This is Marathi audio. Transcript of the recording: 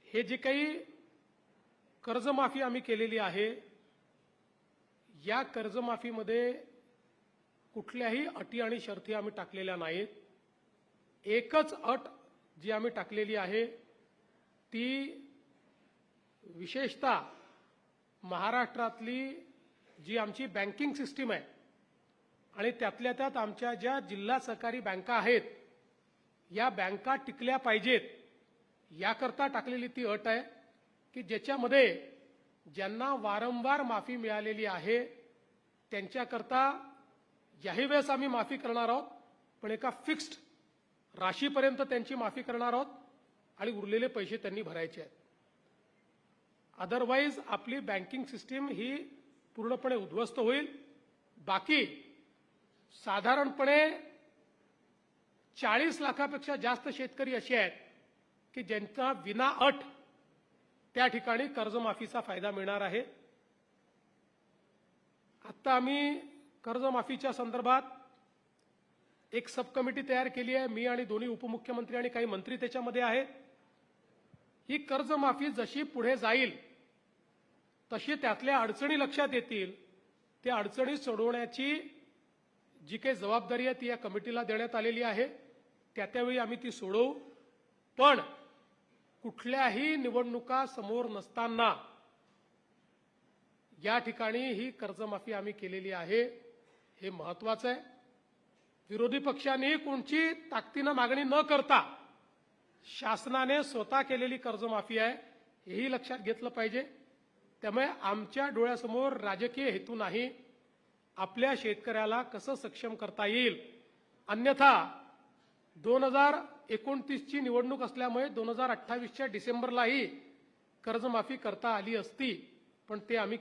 हे जे काही कर्जमाफी आम्ही केलेली आहे, या कर्जमाफीमध्ये कुठल्याही अटी आणि शर्ती आम्ही टाकलेल्या नाहीत. एकच अट जी आम्ही टाकलेली आहे ती विशेषतः महाराष्ट्रातली जी आमची बँकिंग सिस्टीम आहे आणि त्यातल्या त्यात आमच्या ज्या जिल्हा सहकारी बँका आहेत, या बँका टिकल्या पाहिजेत याकरता टाकलेली ती अट आहे की ज्याच्यामध्ये ज्यांना वारंवार माफी मिळालेली आहे त्यांच्याकरता याही वेळेस आम्ही माफी करणार आहोत, पण एका फिक्स्ड राशीपर्यंत त्यांची माफी करणार आहोत आणि उरलेले पैसे त्यांनी भरायचे आहेत. अदरवाईज आपली बँकिंग सिस्टीम ही पूर्णपणे उद्ध्वस्त होईल. बाकी साधारणपणे 40 लाखापेक्षा जास्त शेतकरी असे आहेत की ज्यांचा विना अट त्या ठिकाणी कर्जमाफीचा फायदा मिळणार आहे. आता आम्ही कर्जमाफीच्या संदर्भात एक सब कमिटी तयार केली आहे. मी आणि दोन्ही उपमुख्यमंत्री आणि काही मंत्री त्याच्यामध्ये आहेत. ही कर्जमाफी जशी पुढे जाईल तशी त्यातल्या अडचणी लक्षात येतील. त्या अडचणी सोडवण्याची जी काही जबाबदारी आहे ती या कमिटीला देण्यात आलेली आहे. त्यावेळी आम्ही ती सोडवू. पण कुठल्याही निवडणुका समोर नसताना या ठिकाणी ही कर्जमाफी आम्ही केलेली आहे, हे महत्त्वाचं आहे. विरोधी पक्षांनी कोणची ताकदीनं मागणी न करता शासनाने स्वतः केलेली कर्जमाफी आहे, हेही लक्षात घेतलं पाहिजे. त्यामुळे आमच्या डोळ्यासमोर राजकीय हेतू नाही, आपल्या शेतकऱ्याला कसं सक्षम करता येईल. अन्यथा 2029ची निवडणूक असल्यामुळे 2028च्या डिसेंबरलाही कर्जमाफी करता आली असती, पण ते आम्ही